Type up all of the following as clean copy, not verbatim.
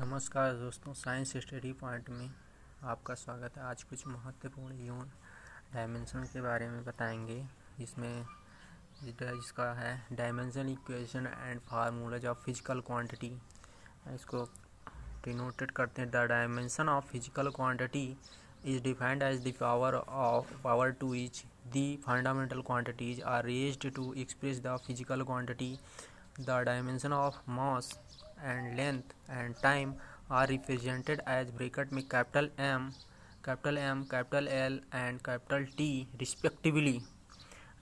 नमस्कार दोस्तों, science study point में आपका स्वागत है। आज कुछ महत्वपूर्ण यून डायमेंशन के बारे में बताएंगे। इसमें जिसका है dimension equation and formulas of physical quantity. इसको डिनोटेड करते हैं। The dimension of physical quantity is defined as the power to each the fundamental quantities are raised to express the physical quantity. The dimension of mass and length and time are represented as bracket में capital M, capital L and capital T respectively।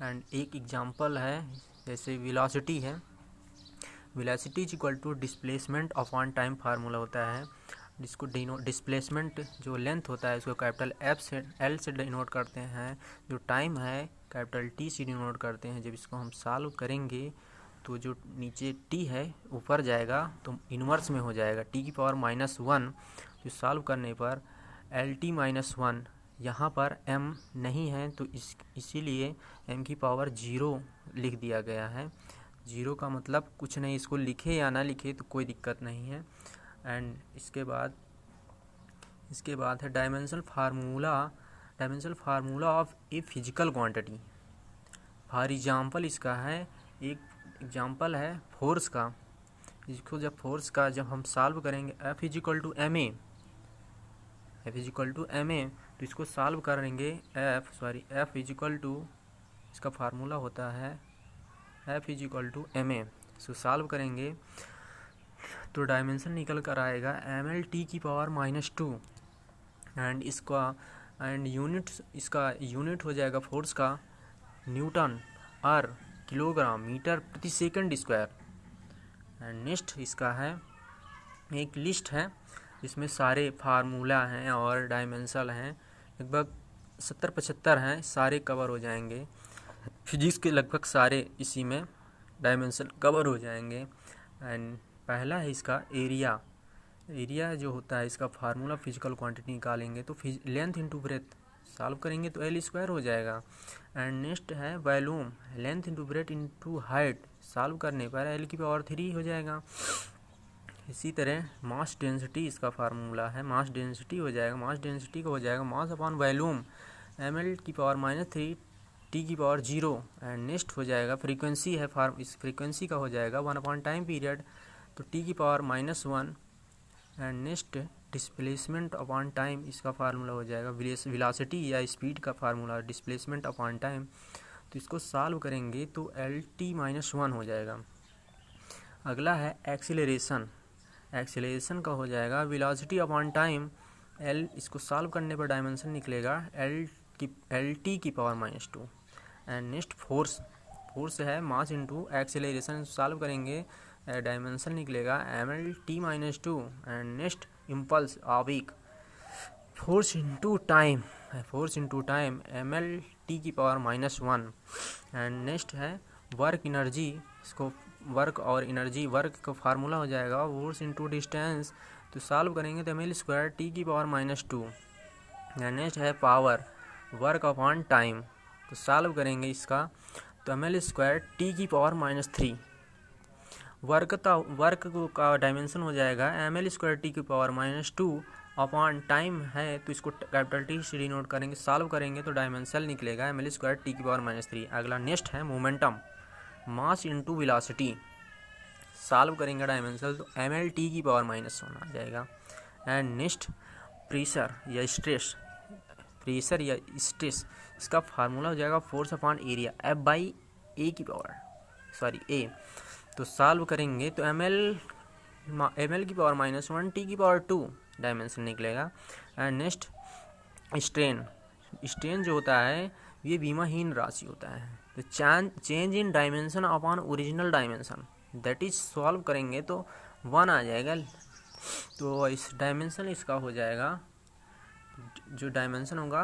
and एक example है, जैसे velocity है, velocity is equal to displacement upon time formula होता है, जिसको displacement जो length होता है उसको कैपिटल L से डिनोट करते हैं, जो टाइम है कैपिटल T से डिनोट करते हैं। जब इसको हम सॉल्व करेंगे तो जो नीचे t है ऊपर जाएगा तो इन्वर्स में हो जाएगा t⁻⁻1। तो सॉल्व करने पर LT-1, यहाँ पर m नहीं है तो इसीलिए m⁻0 लिख दिया गया है। 0 का मतलब कुछ नहीं, इसको लिखे या ना लिखे तो कोई दिक्कत नहीं है। एंड इसके बाद है dimensional formula of a physical quantity. For example इसका है, एक एग्जाम्पल है फोर्स का। इसको जब हम सॉल्व करेंगे F is equal to M A, तो इसको सॉल्व करेंगे F इज इक्वल टू, इसका फार्मूला होता है F is equal to M A. इसको सॉल्व करेंगे तो डायमेंशन निकल कर आएगा mL⁻⁻2 एंड इसका यूनिट हो जाएगा फोर्स का न्यूटन और किलोग्राम मीटर प्रति सेकंड स्क्वायर। एंड नेक्स्ट इसका है एक लिस्ट है, इसमें सारे फार्मूला हैं और डायमेंशन हैं, लगभग 70-75 हैं, सारे कवर हो जाएंगे। फिजिक्स के लगभग सारे इसी में डायमेंशन कवर हो जाएंगे। एंड पहला है इसका एरिया जो होता है, इसका फार्मूला फिजिकल क्वांटिटी निकालेंगे तो लेंथ इंटू ब्रेथ सॉल्व करेंगे तो L² हो जाएगा। एंड नेक्स्ट है volume, length into breadth into height, solve करने पर L⁻³ हो जाएगा। इसी तरह मास डेंसिटी, इसका फार्मूला है मास डेंसिटी हो जाएगा, मास डेंसिटी का हो जाएगा mass upon volume mL⁻³ T⁻0। And next हो जाएगा फ्रीक्वेंसी है, इस फ्रीक्वेंसी का हो जाएगा 1 टाइम पीरियड तो T⁻⁻1। And next displacement upon time, इसका फार्मूला हो जाएगा वेलोसिटी या स्पीड का फार्मूला डिस्प्लेसमेंट अपॉन टाइम। तो इसको सॉल्व करेंगे तो LT-1 हो जाएगा। अगला है एक्सीलरेशन का हो जाएगा वेलोसिटी अपॉन टाइम L, इसको सॉल्व करने पर डायमेंशन निकलेगा LT⁻²। एंड नेक्स्ट फोर्स है मास इंटू एक्सीलरेशन, सॉल्व करेंगे डायमेंशन निकलेगा mL⁻²। एंड नेक्स्ट इम्पल्स आवेग, force into time mL⁻1। And next है वर्क एनर्जी, इसको वर्क का फार्मूला हो जाएगा फोर्स इंटू डिस्टेंस, तो सॉल्व करेंगे तो mL² T⁻²। एंड नेक्स्ट है पावर, वर्क अपॉन टाइम, तो सॉल्व करेंगे इसका तो mL² T⁻3। वर्क का डायमेंशन हो जाएगा mL² T⁻2 अपॉन टाइम है तो इसको कैपिटल T से डिनोट करेंगे, सॉल्व करेंगे तो डायमेंशन निकलेगा mL² T⁻3। अगला नेक्स्ट है momentum, mass into velocity, solve करेंगे डायमेंशन तो mL⁻1 आ जाएगा। एंड नेक्स्ट प्रेशर या स्ट्रेस, इसका फार्मूला हो जाएगा फोर्स अपॉन एरिया F/A, तो सॉल्व करेंगे तो mL⁻1 T⁻2 डायमेंशन निकलेगा। एंड नेक्स्ट स्ट्रेन जो होता है ये विमाहीन राशि होता है, तो change in dimension upon original dimension, that is solve करेंगे तो 1 आ जाएगा। तो इस डायमेंशन इसका हो जाएगा, जो डायमेंशन होगा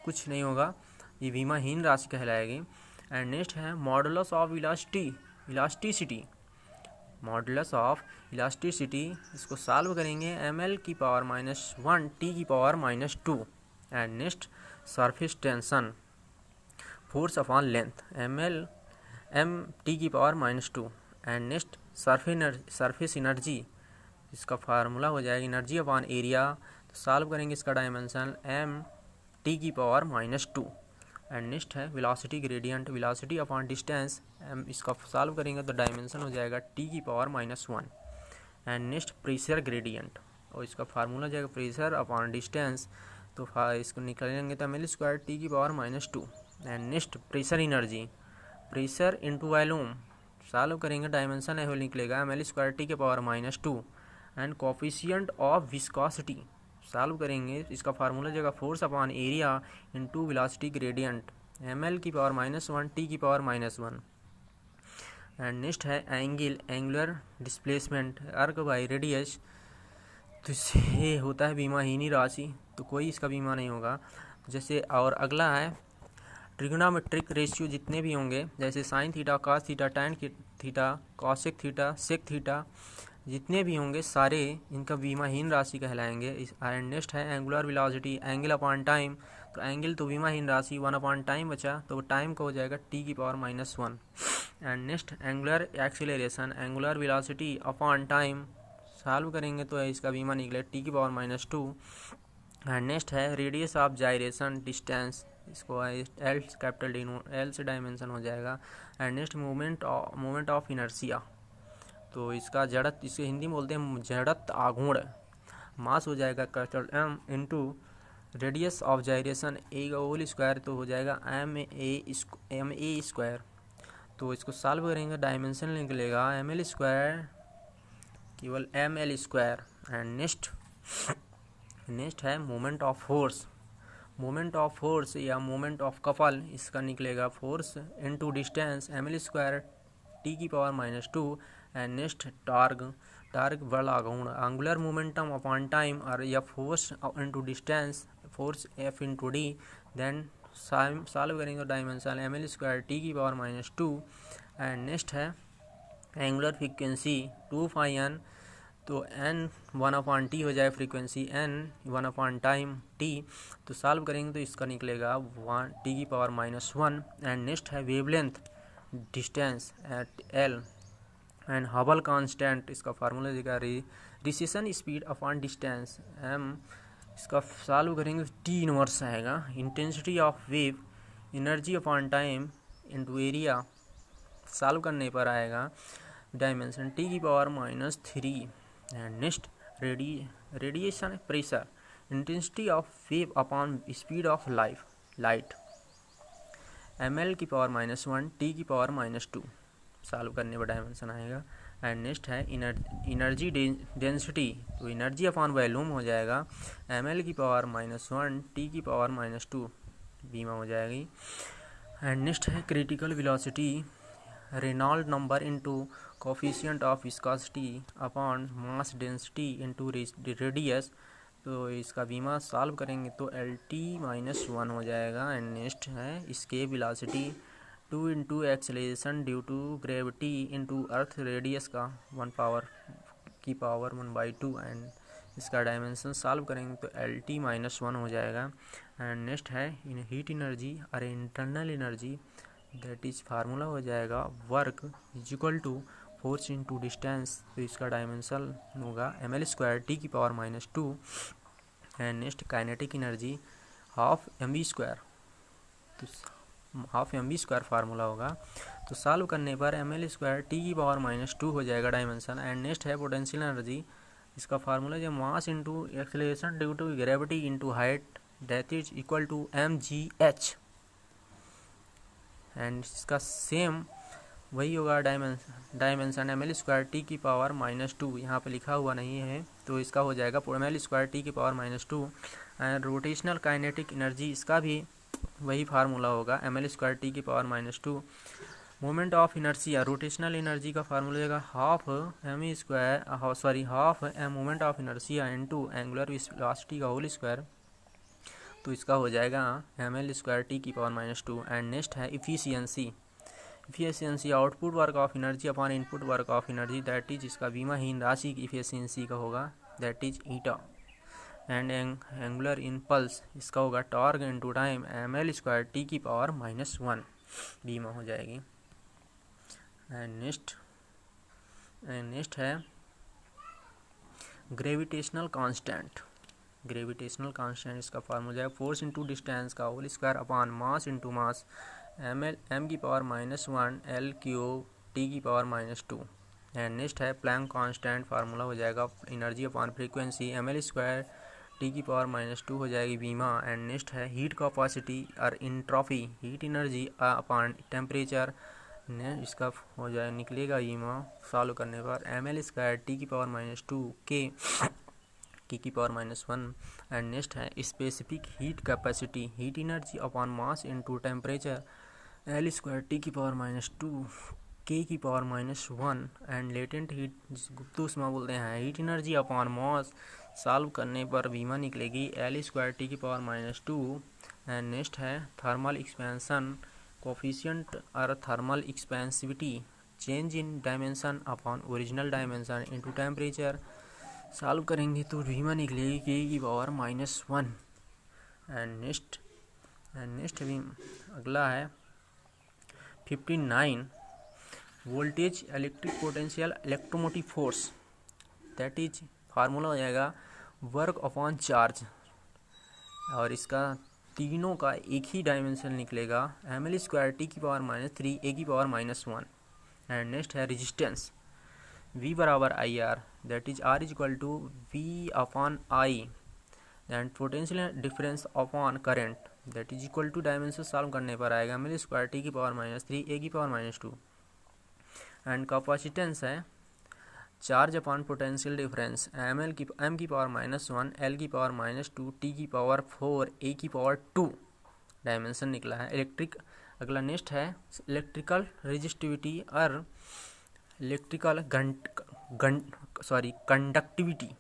कुछ नहीं होगा, ये विमाहीन राशि कहलाएगी। एंड नेक्स्ट है मॉडुलस ऑफ इलास्टिसिटी, इसको सॉल्व करेंगे mL⁻1 T⁻2। And next surface tension, force upon length m T⁻2। And next surface energy इसका फार्मूला हो जाएगा एनर्जी अपॉन एरिया। तो सॉल्व करेंगे इसका डायमेंशन m t की पावर -2। एंड नेक्स्ट है velocity gradient, velocity upon distance m, इसका solve करेंगे तो डायमेंशन हो जाएगा t की power -1। And next pressure gradient, और इसका फार्मूला हो जाएगा प्रेशर अपॉन डिस्टेंस। तो इसको निकालेंगे तो ml² t की power -2। And next pressure energy, pressure into volume, solve करेंगे डायमेंशन है निकलेगा ml² t के power -2। And coefficient of viscosity, solve करेंगे इसका फार्मूला जगह force upon area into velocity gradient, ml की पावर -1 t की पावर -1। एंड नेक्स्ट है angle, angular displacement arc by radius, तो इससे होता है बीमाहीनी राशि, तो कोई इसका बीमा नहीं होगा जैसे। और अगला है ट्रिग्नोमेट्रिक रेशियो, जितने भी होंगे जैसे sine theta, cos theta, tan theta, cosec theta, sec theta, जितने भी होंगे सारे इनका बीमाहीन राशि कहलाएंगे। एंड नेक्स्ट है angular velocity, angle upon time, तो एंगल तो बीमाहीन राशि 1 अपॉन टाइम बचा, तो टाइम का हो जाएगा t की power -1। And next angular acceleration, angular velocity upon time, solve करेंगे तो इसका बीमा निकले t की पावर -2। एंड नेक्स्ट है रेडियस ऑफ जायरेशन, डिस्टेंस, इसको एल कैपिटल डी एल से डायमेंशन हो जाएगा। And next moment of inertia, तो इसका जड़त, इसे हिंदी में बोलते हैं जड़त आघूर्ण, मास हो जाएगा capital M into radius of gyration a का होल स्क्वायर, तो हो जाएगा ma²। तो इसको सॉल्व करेंगे डायमेंशन निकलेगा ml² केवल ml²। एंड नेक्स्ट है moment of force, moment of force या मोमेंट ऑफ कपल, इसका निकलेगा force into distance ml² t की पावर -2। एंड नेक्स्ट टार्क बल आघूर्ण, एंगुलर मोमेंटम अपॉन टाइम, और या force into distance, force f into d। Then solve करेंगे dimension ml² t की पावर -2। एंड नेक्स्ट है एंगुलर फ्रीक्वेंसी 2πn, तो n 1/t हो जाए फ्रीक्वेंसी, n 1/ टाइम t, तो सॉल्व करेंगे तो इसका निकलेगा 1 t की पावर -1। एंड नेक्स्ट है wavelength, distance at l। And Hubble constant, इसका फार्मूला देगा recession speed upon distance m, इसका सॉल्व करेंगे t इनवर्स आएगा। Intensity of wave, energy upon time into area, solve करने पर आएगा डायमेंशन t की power -3। And next radiation pressure, intensity of wave upon speed of light, ml की power -1 t की power -2, solve करने पर डायमेंशन आएगा। एंड नेक्स्ट है एनर्जी डेंसिटी, तो एनर्जी अपॉन वॉल्यूम हो जाएगा ml की पावर -1 t की पावर -2, बीमा हो जाएगी। एंड नेक्स्ट है critical velocity, Reynold number into coefficient of viscosity upon mass density into radius, तो इसका बीमा सॉल्व करेंगे तो LT-1 हो जाएगा। एंड नेक्स्ट है escape velocity 2 into acceleration due to gravity into earth radius का 1/2। एंड इसका डायमेंशन सॉल्व करेंगे तो LT-1 हो जाएगा। एंड नेक्स्ट है इन हीट एनर्जी और internal energy, that is formula हो जाएगा work is equal to force into distance, तो इसका डायमेंशन होगा ml² t की power -2। And next kinetic energy half mv², तो हाफ mv² फार्मूला होगा, तो सॉल्व करने पर ml² t की पावर -2 हो जाएगा डायमेंशन। एंड नेक्स्ट है पोटेंशियल एनर्जी, इसका फार्मूला जो mass into acceleration due to gravity into height, that is equal to mgh। And इसका सेम वही होगा डायमेंशन ml² t की पावर -2, यहाँ पे लिखा हुआ नहीं है, तो इसका हो जाएगा ml² t की power -2। And rotational kinetic energy, इसका भी वही फार्मूला होगा ml² t की power -2। Moment of inertia, rotational energy का फार्मूला होगा half moment of inertia into angular velocity का होल स्क्वायर, तो इसका हो जाएगा ml² t की पावर -2। एंड नेक्स्ट है efficiency, output work of energy upon input work of energy, that is इसका बीमाहीन राशि की इफिशियंसी का होगा, that is eta. And angular impulse, इसका होगा torque into time ml² t की पावर -1, बीमा हो जाएगी। एंड नेक्स्ट है ग्रेविटेशनल कांस्टेंट इसका फार्मूला है फोर्स इंटू डिस्टेंस का whole square upon mass into mass m की पावर -1 L क्यूब T की पावर -2। एंड नेक्स्ट है प्लैंक कांस्टेंट, फार्मूला हो जाएगा energy upon frequency ml² T की पावर -2 हो जाएगी बीमा। एंड नेक्स्ट है हीट कैपेसिटी और इंट्रॉफी, हीट एनर्जी अपॉन टेम्परेचर, इसका हो जाए निकलेगा बीमा सॉल्व करने पर ml² T की पावर -2 K T की पावर -1। एंड नेक्स्ट है specific heat capacity, heat energy upon mass into temperature L² T की पावर -2 K की पावर -1। एंड लेटेंट हीट गुप्त ऊष्मा बोलते हैं, heat energy upon mass, solve करने पर बीमा निकलेगी L² T की पावर -2। एंड नेक्स्ट है थर्मल एक्सपेंशन कोफिशिएंट और thermal expansivity, change in dimension upon original dimension into temperature, solve करेंगे तो बीमा निकलेगी K की पावर -1। एंड नेक्स्ट भी अगला है 59 voltage electric potential electromotive force, that is formula हो जाएगा वर्क अपॉन चार्ज, और इसका तीनों का एक ही डायमेंशन निकलेगा ml² T की पावर -3 A की पावर -1। एंड नेक्स्ट है रेजिस्टेंस V बराबर IR, that is R equal to V upon I। And potential difference upon current, that is equal to dimension solve करने पर आएगा ml² T की power -3 A की power -2। And capacitance है charge upon potential difference m की power -1 L की power -2 T की power 4 A की पावर 2, डायमेंशन निकला है इलेक्ट्रिक। अगला नेक्स्ट है इलेक्ट्रिकल रेजिस्टिविटी और इलेक्ट्रिकल कंडक्टिविटी,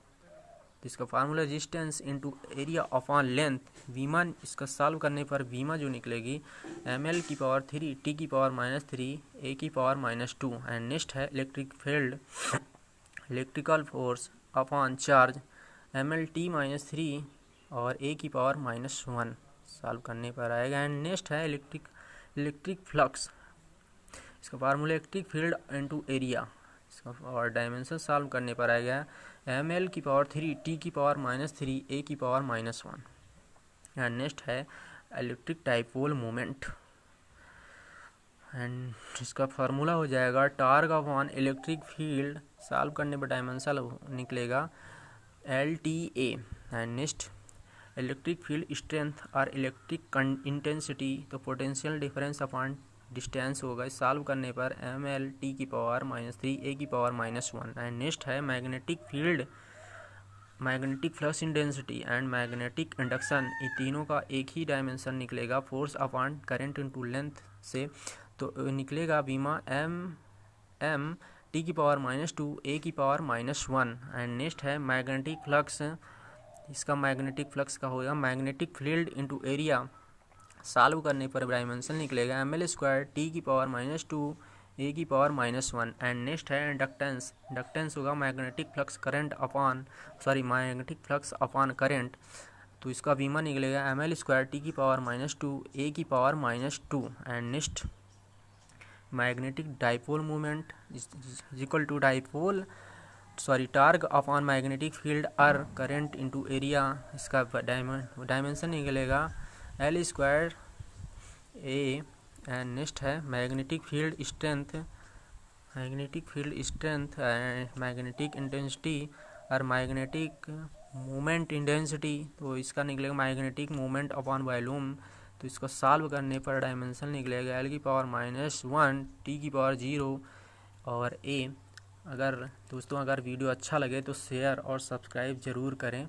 इसका formula resistance into area upon length वीमा, इसका सॉल्व करने पर वीमा जो निकलेगी ml की पावर 3 T की पावर -3 A की पावर -2। एंड नेक्स्ट है electric field electrical force upon charge ml_3 और A की पावर -1, सॉल्व करने पर आएगा। एंड नेक्स्ट है इलेक्ट्रिक फ्लक्स, इसका formula electric field into area, इसका और डायमेंशन सॉल्व करने पर आएगा ml की पावर 3 T की पावर -3 A की पावर -1। एंड नेक्स्ट है इलेक्ट्रिक डाइपोल मोमेंट, एंड इसका फार्मूला हो जाएगा torque upon electric field, solve करने पर डायमेंशन निकलेगा LTA। And next electric field strength और इलेक्ट्रिक इंटेंसिटी, तो पोटेंशियल डिफरेंस अपॉन डिस्टेंस होगा, सॉल्व करने पर ml T की पावर -3 A की पावर -1। एंड नेक्स्ट है magnetic field, magnetic flux intensity and magnetic induction, ये तीनों का एक ही डायमेंशन निकलेगा force upon current into length से, तो निकलेगा बीमा m T की पावर -2 A की पावर -1। एंड नेक्स्ट है मैग्नेटिक फ्लक्स, इसका मैग्नेटिक फ्लक्स का होगा magnetic field into area, solve करने पर डायमेंशन निकलेगा ml² T की पावर -2 A की पावर -1। एंड नेक्स्ट है इंडक्टेंस होगा मैग्नेटिक फ्लक्स अपॉन करंट, तो इसका बीमा निकलेगा ml² T की पावर -2 A की power -2। And next magnetic dipole moment equal to torque upon magnetic field और करंट इनटू एरिया, इसका डायमेंशन निकलेगा L² A। एंड नेक्स्ट है magnetic field strength and magnetic intensity और मैग्नेटिक मोमेंट इंटेंसिटी, तो इसका निकलेगा magnetic moment upon volume, तो इसको सॉल्व करने पर डायमेंशन निकलेगा L की पावर -1 T की पावर 0 और A। अगर दोस्तों वीडियो अच्छा लगे तो शेयर और सब्सक्राइब ज़रूर करें।